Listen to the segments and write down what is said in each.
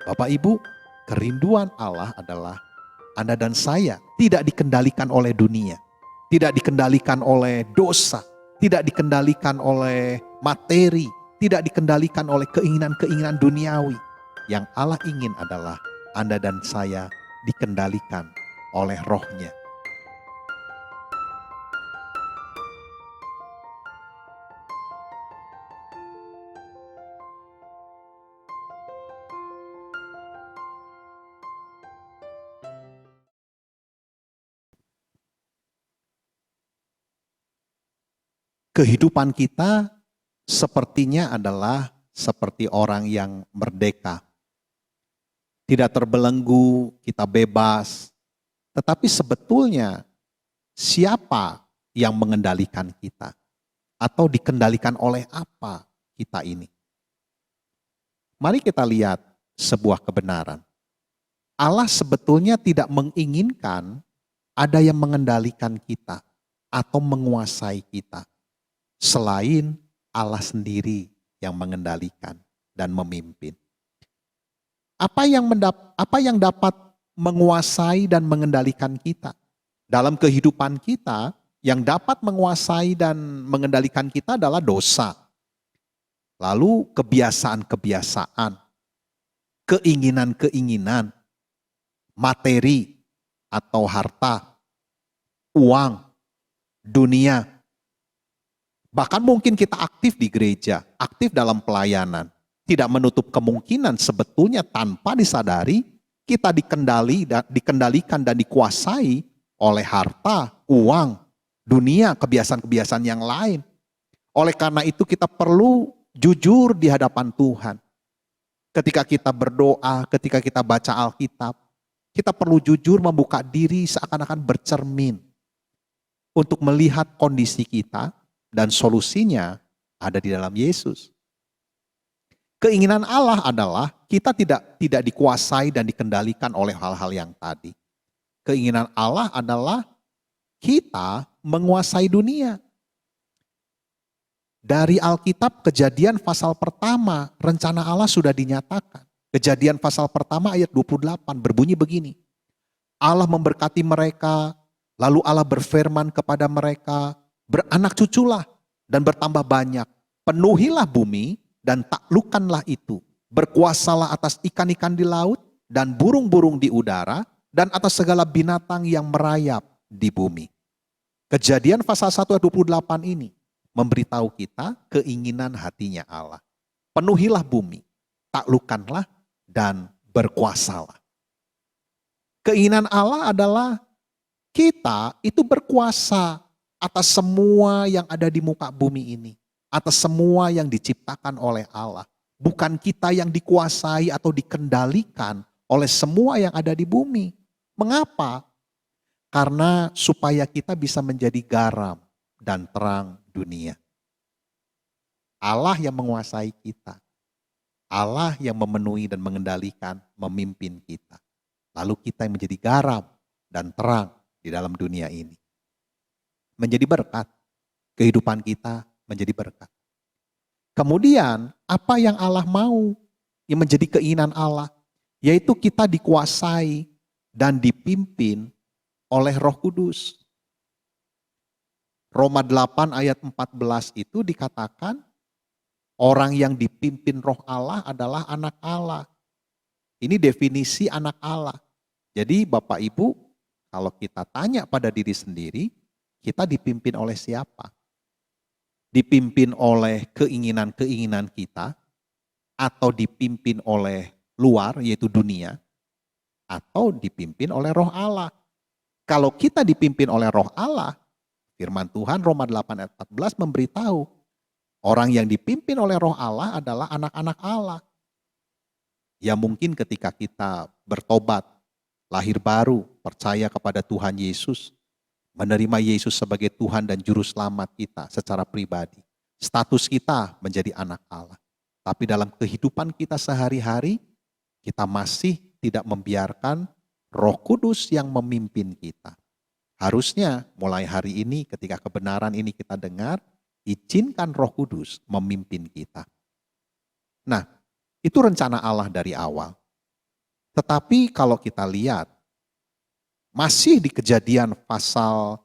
Bapak Ibu, kerinduan Allah adalah Anda dan saya tidak dikendalikan oleh dunia, tidak dikendalikan oleh dosa, tidak dikendalikan oleh materi, tidak dikendalikan oleh keinginan-keinginan duniawi. Yang Allah ingin adalah Anda dan saya dikendalikan oleh Roh-Nya. Kehidupan kita sepertinya adalah seperti orang yang merdeka. Tidak terbelenggu, kita bebas. Tetapi sebetulnya siapa yang mengendalikan kita? Atau dikendalikan oleh apa kita ini? Mari kita lihat sebuah kebenaran. Allah sebetulnya tidak menginginkan ada yang mengendalikan kita atau menguasai kita. Selain Allah sendiri yang mengendalikan dan memimpin. Apa yang dapat menguasai dan mengendalikan kita? Dalam kehidupan kita, yang dapat menguasai dan mengendalikan kita adalah dosa. Lalu kebiasaan-kebiasaan, keinginan-keinginan, materi atau harta, uang, dunia. Bahkan mungkin kita aktif di gereja, aktif dalam pelayanan. Tidak menutup kemungkinan sebetulnya tanpa disadari kita dikendalikan dan dikuasai oleh harta, uang, dunia, kebiasaan-kebiasaan yang lain. Oleh karena itu kita perlu jujur di hadapan Tuhan. Ketika kita berdoa, ketika kita baca Alkitab, kita perlu jujur membuka diri seakan-akan bercermin untuk melihat kondisi kita. Dan solusinya ada di dalam Yesus. Keinginan Allah adalah kita tidak dikuasai dan dikendalikan oleh hal-hal yang tadi. Keinginan Allah adalah kita menguasai dunia. Dari Alkitab Kejadian pasal pertama, rencana Allah sudah dinyatakan. Kejadian pasal pertama ayat 28 berbunyi begini. Allah memberkati mereka, lalu Allah berfirman kepada mereka, beranak cuculah dan bertambah banyak. Penuhilah bumi dan taklukkanlah itu. Berkuasalah atas ikan-ikan di laut dan burung-burung di udara dan atas segala binatang yang merayap di bumi. Kejadian pasal 1 ayat 28 ini memberitahu kita keinginan hatinya Allah. Penuhilah bumi, taklukkanlah dan berkuasalah. Keinginan Allah adalah kita itu berkuasa atas semua yang ada di muka bumi ini. Atas semua yang diciptakan oleh Allah. Bukan kita yang dikuasai atau dikendalikan oleh semua yang ada di bumi. Mengapa? Karena supaya kita bisa menjadi garam dan terang dunia. Allah yang menguasai kita. Allah yang memenuhi dan mengendalikan, memimpin kita. Lalu kita yang menjadi garam dan terang di dalam dunia ini. Menjadi berkat, kehidupan kita menjadi berkat. Kemudian apa yang Allah mau, yang menjadi keinginan Allah, yaitu kita dikuasai dan dipimpin oleh Roh Kudus. Roma 8 ayat 14 itu dikatakan orang yang dipimpin Roh Allah adalah anak Allah. Ini definisi anak Allah. Jadi Bapak Ibu, kalau kita tanya pada diri sendiri, kita dipimpin oleh siapa? Dipimpin oleh keinginan-keinginan kita, atau dipimpin oleh luar yaitu dunia, atau dipimpin oleh Roh Allah. Kalau kita dipimpin oleh Roh Allah, firman Tuhan Roma 8 ayat 14 memberitahu, orang yang dipimpin oleh Roh Allah adalah anak-anak Allah. Ya mungkin ketika kita bertobat, lahir baru, percaya kepada Tuhan Yesus, menerima Yesus sebagai Tuhan dan Juru Selamat kita secara pribadi. Status kita menjadi anak Allah. Tapi dalam kehidupan kita sehari-hari, kita masih tidak membiarkan Roh Kudus yang memimpin kita. Harusnya mulai hari ini ketika kebenaran ini kita dengar, izinkan Roh Kudus memimpin kita. Nah, itu rencana Allah dari awal. Tetapi kalau kita lihat, masih di Kejadian pasal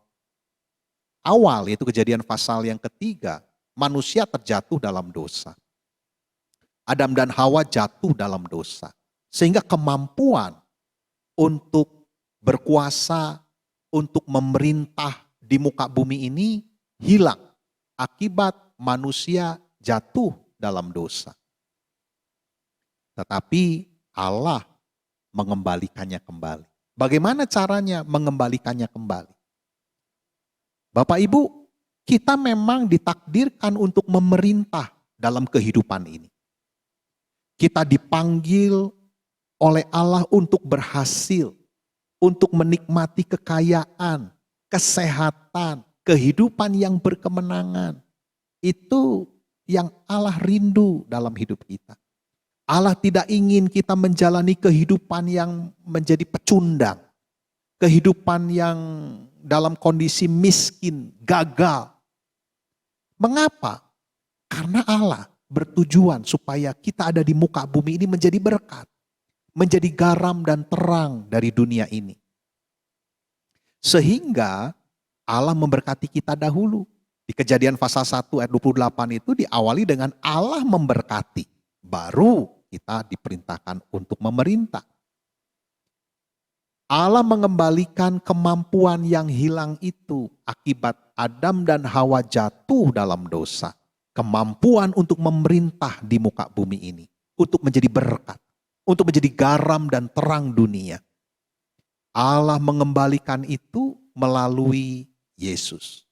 awal, yaitu Kejadian pasal yang ketiga, manusia terjatuh dalam dosa. Adam dan Hawa jatuh dalam dosa. Sehingga kemampuan untuk berkuasa, untuk memerintah di muka bumi ini hilang. Akibat manusia jatuh dalam dosa. Tetapi Allah mengembalikannya kembali. Bagaimana caranya mengembalikannya kembali? Bapak Ibu, kita memang ditakdirkan untuk memerintah dalam kehidupan ini. Kita dipanggil oleh Allah untuk berhasil, untuk menikmati kekayaan, kesehatan, kehidupan yang berkemenangan. Itu yang Allah rindu dalam hidup kita. Allah tidak ingin kita menjalani kehidupan yang menjadi pecundang. Kehidupan yang dalam kondisi miskin, gagal. Mengapa? Karena Allah bertujuan supaya kita ada di muka bumi ini menjadi berkat. Menjadi garam dan terang dari dunia ini. Sehingga Allah memberkati kita dahulu. Di Kejadian pasal 1 ayat 28 itu diawali dengan Allah memberkati. Baru kita diperintahkan untuk memerintah. Allah mengembalikan kemampuan yang hilang itu akibat Adam dan Hawa jatuh dalam dosa. Kemampuan untuk memerintah di muka bumi ini. Untuk menjadi berkat. Untuk menjadi garam dan terang dunia. Allah mengembalikan itu melalui Yesus.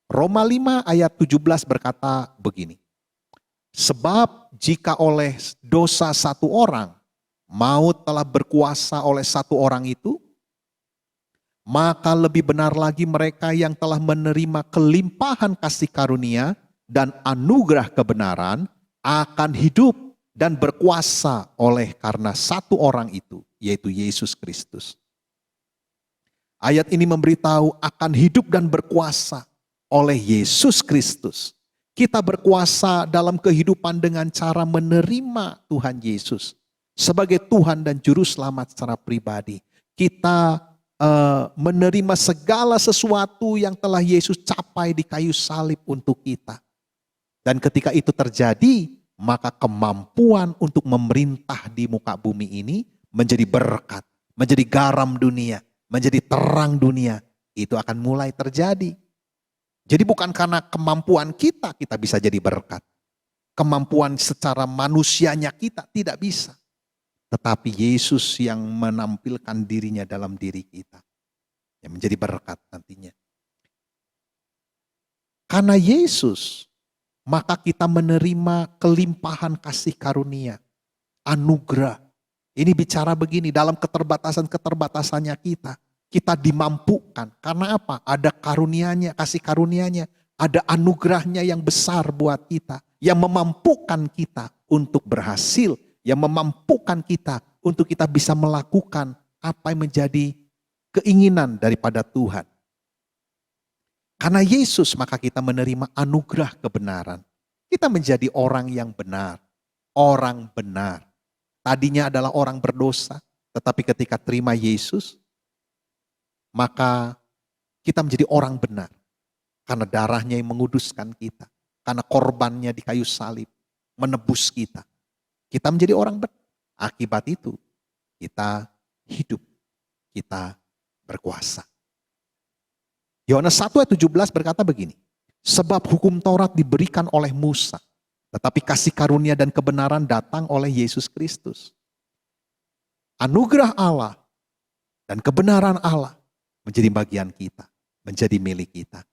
Roma 5 ayat 17 berkata begini. Sebab jika oleh dosa satu orang, maut telah berkuasa oleh satu orang itu, maka lebih benar lagi mereka yang telah menerima kelimpahan kasih karunia dan anugerah kebenaran akan hidup dan berkuasa oleh karena satu orang itu, yaitu Yesus Kristus. Ayat ini memberitahu akan hidup dan berkuasa oleh Yesus Kristus. Kita berkuasa dalam kehidupan dengan cara menerima Tuhan Yesus sebagai Tuhan dan Juru Selamat secara pribadi. Kita menerima segala sesuatu yang telah Yesus capai di kayu salib untuk kita. Dan ketika itu terjadi, maka kemampuan untuk memerintah di muka bumi ini menjadi berkat, menjadi garam dunia, menjadi terang dunia. Itu akan mulai terjadi. Jadi bukan karena kemampuan kita bisa jadi berkat. Kemampuan secara manusianya kita tidak bisa. Tetapi Yesus yang menampilkan dirinya dalam diri kita. Yang menjadi berkat nantinya. Karena Yesus, maka kita menerima kelimpahan kasih karunia. Anugerah. Ini bicara begini, dalam keterbatasan-keterbatasannya kita. Kita dimampukan. Karena apa? Ada karunianya, kasih karunianya. Ada anugerahnya yang besar buat kita. Yang memampukan kita untuk berhasil. Yang memampukan kita untuk kita bisa melakukan apa yang menjadi keinginan daripada Tuhan. Karena Yesus maka kita menerima anugerah kebenaran. Kita menjadi orang yang benar. Orang benar. Tadinya adalah orang berdosa. Tetapi ketika terima Yesus, maka kita menjadi orang benar. Karena darahnya yang menguduskan kita. Karena korbannya di kayu salib menebus kita. Kita menjadi orang benar. Akibat itu kita hidup. Kita berkuasa. Yohanes 1 ayat 17 berkata begini. Sebab hukum Taurat diberikan oleh Musa. Tetapi kasih karunia dan kebenaran datang oleh Yesus Kristus. Anugerah Allah dan kebenaran Allah menjadi bagian kita, menjadi milik kita.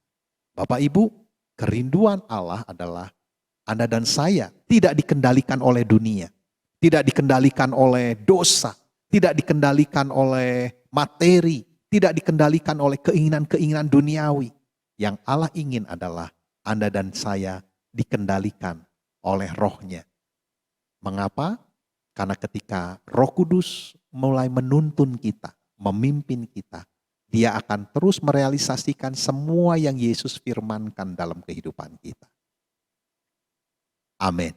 Bapak Ibu, kerinduan Allah adalah Anda dan saya tidak dikendalikan oleh dunia, tidak dikendalikan oleh dosa, tidak dikendalikan oleh materi, tidak dikendalikan oleh keinginan-keinginan duniawi. Yang Allah ingin adalah Anda dan saya dikendalikan oleh Roh-Nya. Mengapa? Karena ketika Roh Kudus mulai menuntun kita, memimpin kita, Dia akan terus merealisasikan semua yang Yesus firmankan dalam kehidupan kita. Amin.